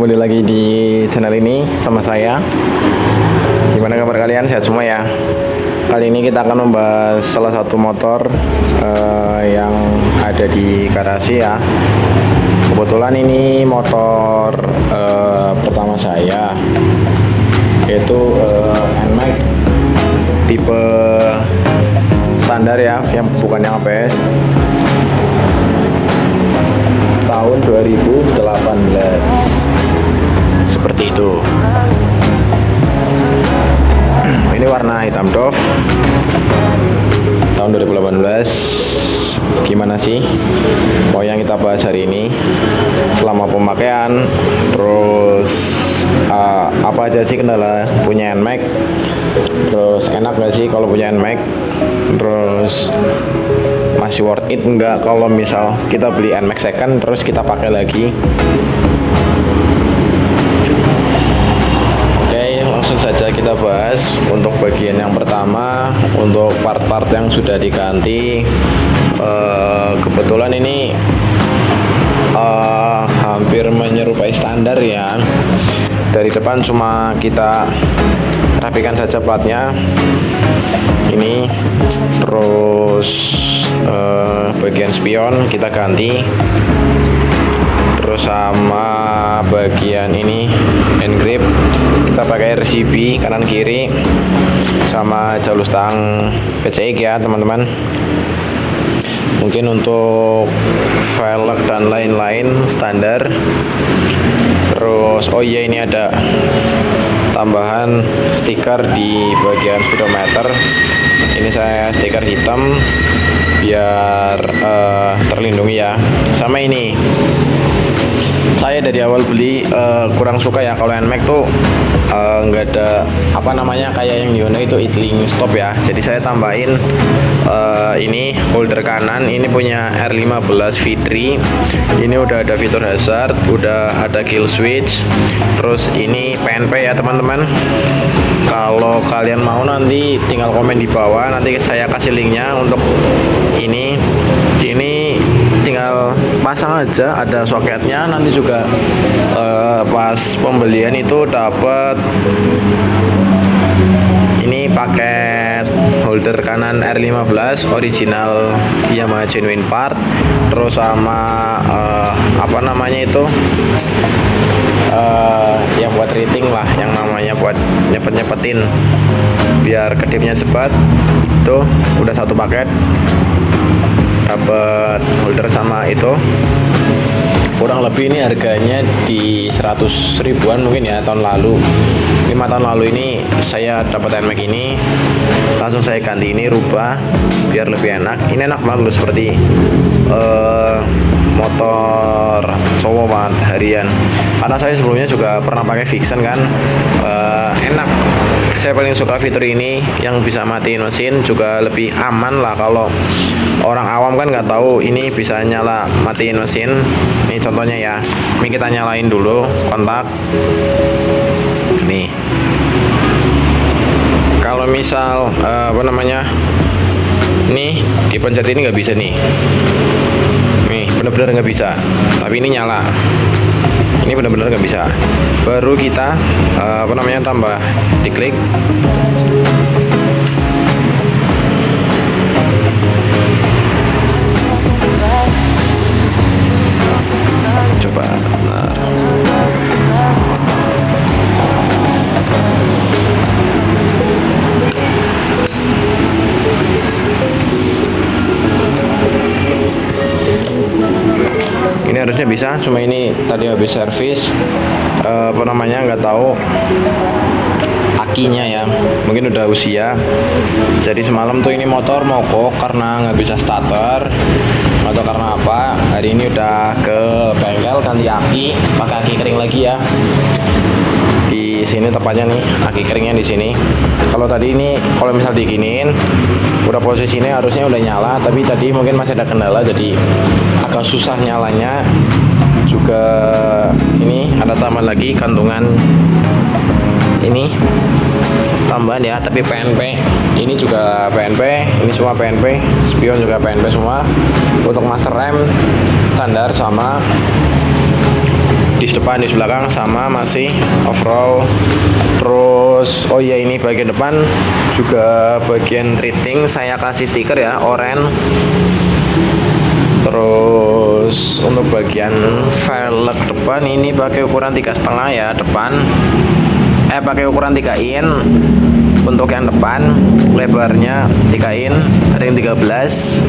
kembali lagi di channel ini sama saya. Gimana kabar kalian? Sehat semua ya. Kali ini kita akan membahas salah satu motor yang ada di garasi ya. Kebetulan ini motor pertama saya, yaitu NMAX tipe standar ya, yang bukan yang ABS, tahun 2018 seperti itu. Ini warna hitam doff tahun 2018. Gimana sih mau yang kita bahas hari ini selama pemakaian, terus apa aja sih kendala punya NMAX, terus enak gak sih kalau punya NMAX, terus masih worth it enggak kalau misal kita beli NMAX second terus kita pakai lagi. Oke, langsung saja kita bahas. Untuk bagian yang pertama, untuk part-part yang sudah diganti, kebetulan ini hampir menyerupai standar ya. Dari depan cuma kita rapikan saja platnya ini, terus bagian spion kita ganti, terus sama bagian ini hand grip kita pakai RCB kanan kiri, sama jalur stang PCX ya teman-teman. Mungkin untuk velg dan lain-lain standar. Terus oh iya, ini ada tambahan stiker di bagian speedometer. Ini saya stiker hitam biar terlindungi ya. Sama ini, saya dari awal beli kurang suka ya kalau NMAX tuh nggak ada apa namanya kayak yang Hyundai itu idling stop ya. Jadi saya tambahin ini holder kanan, ini punya R15 V3. Ini udah ada fitur hazard, udah ada kill switch, terus ini PNP ya teman-teman. Kalau kalian mau nanti tinggal komen di bawah, nanti saya kasih linknya. Untuk ini tinggal pasang aja, ada soketnya. Nanti juga pas pembelian itu dapat ini paket holder kanan R15 original Yamaha genuine part, terus sama apa namanya itu yang buat rating lah, yang namanya buat nyepet-nyepetin biar kedipnya cepat. Itu udah satu paket, dapat holder sama itu. Kurang lebih ini harganya di 100 ribuan mungkin ya. Tahun lalu, 5 tahun lalu ini saya dapat NMAX ini, langsung saya ganti ini, rubah biar lebih enak. Ini enak banget loh, seperti motor cowok banget harian. Karena saya sebelumnya juga pernah pakai Vixen kan, enak. Saya paling suka fitur ini yang bisa matiin mesin, juga lebih aman lah. Kalau orang awam kan nggak tahu ini bisa nyala matiin mesin. Ini contohnya ya, ini kita nyalain dulu kontak nih. Kalau misal apa namanya, nih dipencet ini nggak bisa nih bener-bener nggak bisa, tapi ini nyala. Ini benar-benar nggak bisa. Baru kita apa namanya, tambah diklik. Coba, nah. Ini harusnya bisa, cuma ini tadi habis servis apa namanya, nggak tahu akinya ya, mungkin udah usia. Jadi semalam tuh ini motor mogok karena nggak bisa starter atau karena apa. Hari ini udah ke bengkel ganti aki, pakai aki kering lagi ya. Di sini tepatnya nih, aki keringnya di sini. Kalau tadi ini, kalau misal diginiin udah posisinya harusnya udah nyala, tapi tadi mungkin masih ada kendala jadi agak susah nyalanya. Juga ini ada tambahan lagi gantungan ini tambahan ya, tapi PNP. Ini juga PNP, ini semua PNP, spion juga PNP semua. Untuk master rem standar sama dis depan, dis belakang, sama masih overall. Terus oh iya, ini bagian depan juga bagian treating saya kasih stiker ya, oranye. Terus untuk bagian velg depan ini pakai ukuran 3,5 ya depan. Pakai ukuran 3 in untuk yang depan, lebarnya 3 in, ring 13.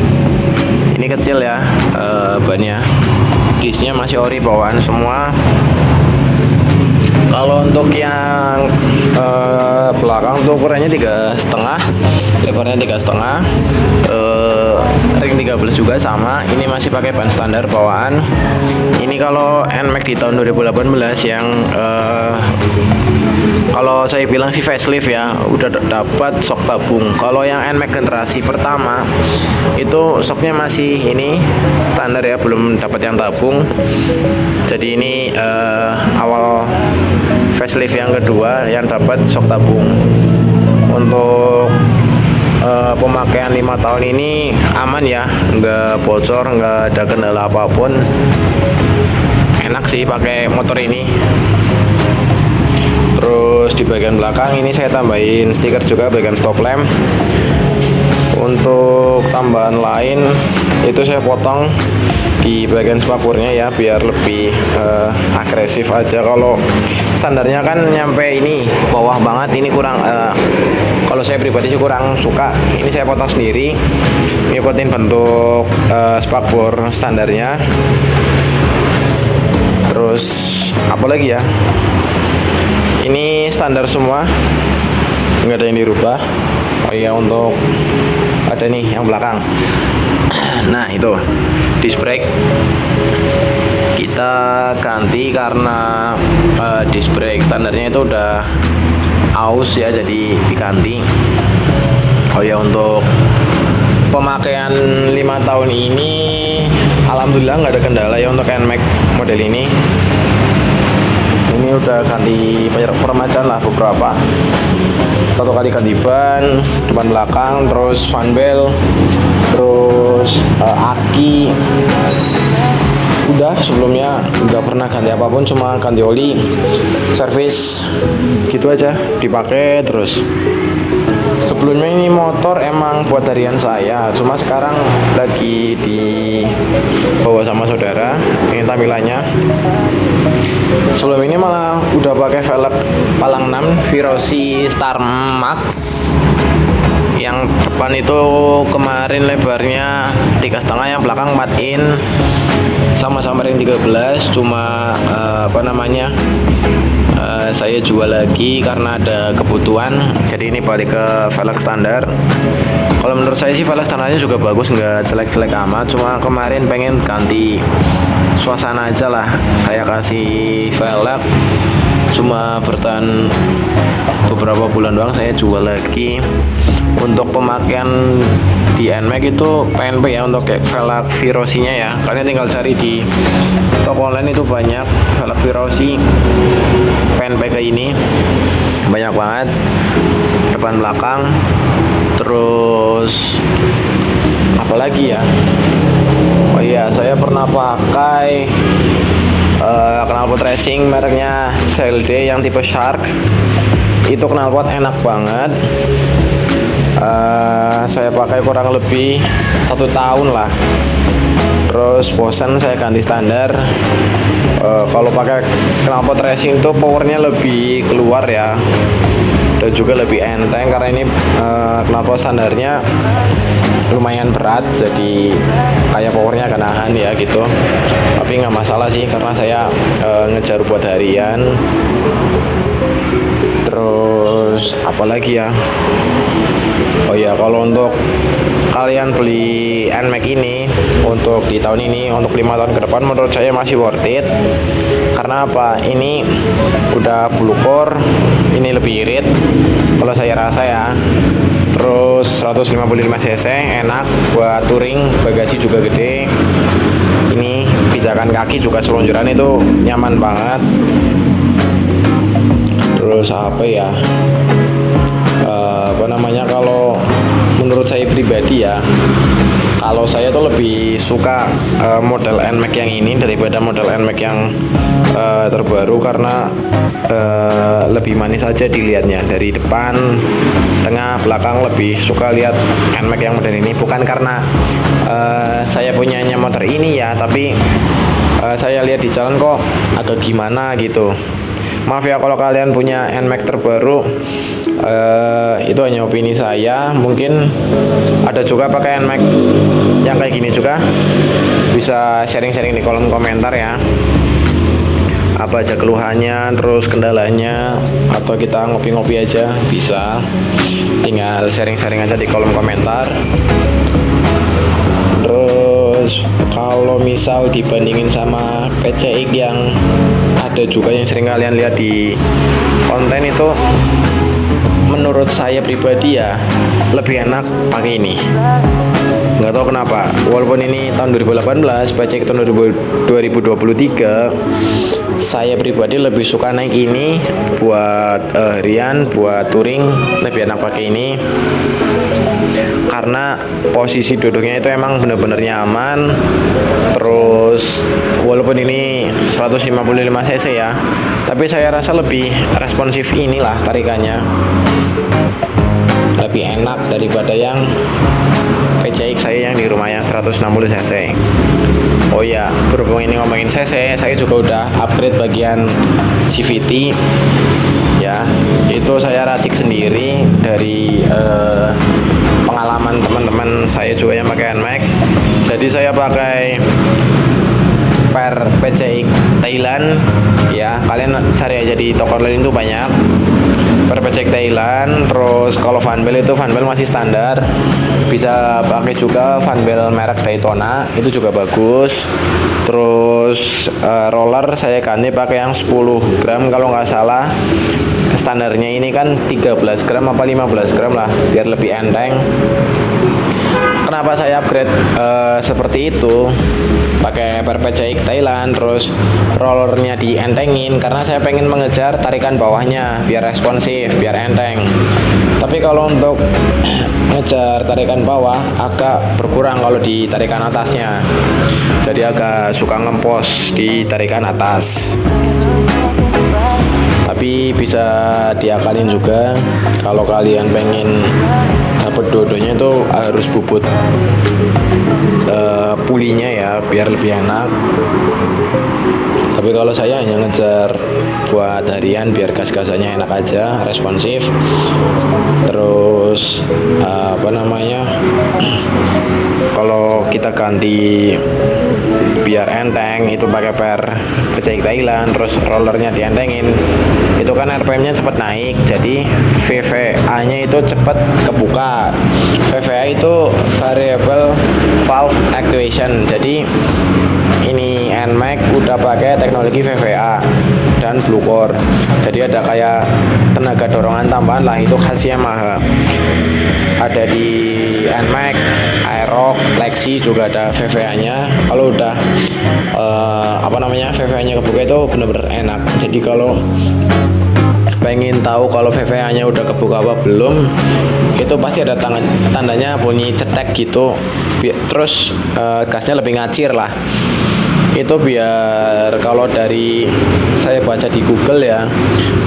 Ini kecil ya bannya. Disnya masih ori bawaan semua. Kalau untuk yang belakang tuh ukurannya 3,5, lebarnya 3,5, ring 13 juga sama. Ini masih pakai ban standar bawaan. Ini kalau NMAX di tahun 2018 yang kalau saya bilang sih facelift ya, udah dapat sok tabung. Kalau yang NMAX generasi pertama itu soknya masih ini standar ya, belum dapat yang tabung. Jadi ini awal facelift yang kedua yang dapat sok tabung. Untuk pemakaian 5 tahun ini aman ya, nggak bocor, nggak ada kendala apapun. Enak sih pakai motor ini. Terus di bagian belakang ini saya tambahin stiker juga bagian stop lamp. Untuk tambahan lain itu saya potong di bagian spakbornya ya, biar lebih agresif aja. Kalau standarnya kan nyampe ini bawah banget, ini kurang kalau saya pribadi sih kurang suka. Ini saya potong sendiri, ngikutin bentuk spakbor standarnya. Terus apa lagi ya, ini standar semua, nggak ada yang dirubah. Oh iya, untuk ada nih yang belakang. Nah itu disc brake kita ganti karena disc brake standarnya itu udah aus ya, jadi diganti. Oh ya, untuk pemakaian 5 tahun ini alhamdulillah nggak ada kendala ya untuk NMAX model ini. Ini udah ganti permajaan lah beberapa. 1 kali ganti ban depan belakang, terus fan belt, terus aki. Udah, sebelumnya nggak pernah ganti apapun, cuma ganti oli, servis gitu aja dipakai terus. Sebelumnya ini motor emang buat harian saya, cuma sekarang lagi dibawa sama saudara. Ini tampilannya. Sebelum ini malah udah pakai velg palang 6 Virosi Star Max. Yang depan itu kemarin lebarnya 3,5, yang belakang 4 in, sama-sama ring 13. Cuma saya jual lagi karena ada kebutuhan, jadi ini balik ke velg standar. Kalau menurut saya sih velg standarnya juga bagus, nggak jelek-jelek amat. Cuma kemarin pengen ganti suasana aja lah, saya kasih velg, cuma bertahan beberapa bulan doang, saya jual lagi. Untuk pemakaian di NMAX itu PNP ya, untuk kayak velg Virosinya ya, kalian tinggal cari di toko online itu banyak velg Virosi PNP kayak ini, banyak banget, depan belakang. Terus apalagi ya, oh iya, saya pernah pakai knalpot racing mereknya CLD yang tipe Shark. Itu knalpot enak banget. Saya pakai kurang lebih 1 tahun lah. Terus bosan, saya ganti standar. Kalau pakai knalpot racing itu powernya lebih keluar ya, dan juga lebih enteng karena ini knalpot standarnya lumayan berat, jadi kayak powernya akan nahan ya gitu. Tapi nggak masalah sih karena saya ngejar buat harian. Terus apalagi ya, oh ya, kalau untuk kalian beli NMAX ini untuk di tahun ini, untuk 5 tahun ke depan, menurut saya masih worth it. Karena apa? Ini udah blue core, ini lebih irit kalau saya rasa ya. Terus 155 cc, enak buat touring, bagasi juga gede. Ini pijakan kaki juga selonjoran itu nyaman banget. Terus apa ya, kalau menurut saya pribadi ya, Kalau saya tuh lebih suka model NMAX yang ini daripada model NMAX yang terbaru, karena lebih manis aja dilihatnya dari depan, tengah, belakang. Lebih suka lihat NMAX yang model ini, bukan karena saya punyanya motor ini ya, tapi saya lihat di jalan kok agak gimana gitu. Maaf ya kalau kalian punya NMAX terbaru, itu hanya opini saya. Mungkin ada juga pakai NMAX yang kayak gini juga, bisa sharing-sharing di kolom komentar ya, apa aja keluhannya, terus kendalanya, atau kita ngopi-ngopi aja bisa, tinggal sharing-sharing aja di kolom komentar. Terus kalau misal dibandingin sama PCX yang ada juga yang sering kalian lihat di konten itu, menurut saya pribadi ya lebih enak pakai ini. Nggak tahu kenapa, walaupun ini tahun 2018, PCX tahun 2023, saya pribadi lebih suka naik ini buat harian, buat touring, lebih enak pakai ini. Karena posisi duduknya itu emang bener-bener nyaman. Terus walaupun ini 155 cc ya, tapi saya rasa lebih responsif inilah tarikannya, lebih enak daripada yang PCX saya yang di rumah yang 160 cc. Oh ya, berhubung ini ngomongin cc, saya juga udah upgrade bagian CVT ya. Itu saya racik sendiri dari pengalaman teman-teman saya juga yang pakai NMAX. Jadi saya pakai per PCX Thailand ya, kalian cari aja di toko lain itu banyak per PCX Thailand. Terus kalau fanbel itu fanbel masih standar, bisa pakai juga fanbel merek Daytona, itu juga bagus. Terus roller saya ganti pakai yang 10 gram kalau nggak salah. Standarnya ini kan 13 gram apa 15 gram lah, biar lebih enteng. Kenapa saya upgrade seperti itu, pakai per PCX Thailand, terus rollernya dientengin, karena saya pengen mengejar tarikan bawahnya biar responsif, biar enteng. Tapi kalau untuk ngejar tarikan bawah agak berkurang kalau di tarikan atasnya, jadi agak suka ngempos di tarikan atas. Tapi bisa diakalin juga, kalau kalian pengen dapet dua-duanya itu harus bubut pulinya ya, biar lebih enak. Tapi kalau saya hanya ngejar buat harian, biar gas-gasannya enak aja, responsif. Terus kalau kita ganti biar enteng, itu pakai per PCX Thailand, terus rollernya dientengin, itu kan RPM-nya cepat naik, jadi VVA-nya itu cepat kebuka. VVA itu variable valve actuation, jadi ini NMAX udah pakai teknologi VVA dan Blue Core, jadi ada kayak tenaga dorongan tambahan lah, itu khas Yamaha. Ada di NMAX, Aerox, Lexi juga ada VVA-nya. Kalau udah VVA-nya kebuka itu bener-bener enak. Jadi kalau pengen tahu kalau VVA-nya udah kebuka apa belum, itu pasti ada tandanya bunyi cetek gitu. Terus gasnya lebih ngacir lah. Itu biar, kalau dari saya baca di Google ya,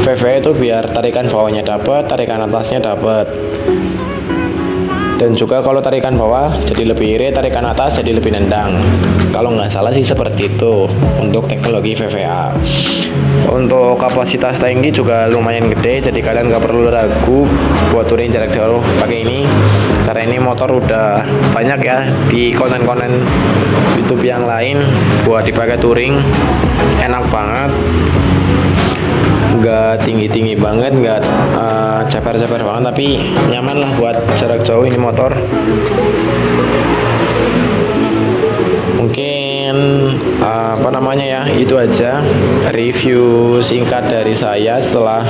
VVA itu biar tarikan bawahnya dapat, tarikan atasnya dapat. Dan juga kalau tarikan bawah jadi lebih irit, tarikan atas jadi lebih nendang. Kalau nggak salah sih seperti itu untuk teknologi VVA. Untuk kapasitas tangki juga lumayan gede, jadi kalian nggak perlu ragu buat touring jarak jauh pakai ini. Karena ini motor udah banyak ya di konten-konten YouTube yang lain buat dipakai touring, enak banget. Nggak tinggi-tinggi banget, nggak ceper-ceper banget, tapi nyaman lah buat jarak jauh ini motor. Mungkin itu aja review singkat dari saya setelah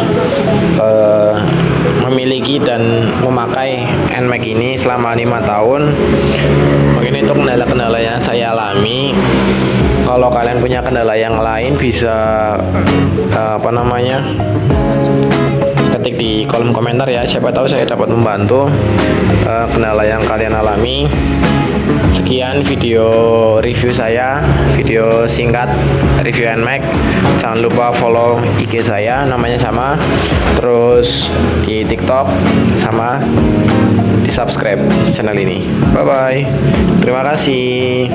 memiliki dan memakai NMAX ini selama 5 tahun. Mungkin itu kendala-kendala yang saya alami. Kalau kalian punya kendala yang lain bisa ketik di kolom komentar ya, siapa tahu saya dapat membantu kendala yang kalian alami. Sekian video review saya, video singkat review NMAX. Jangan lupa follow IG saya, namanya sama, terus di TikTok sama, di subscribe channel ini. Bye bye, terima kasih.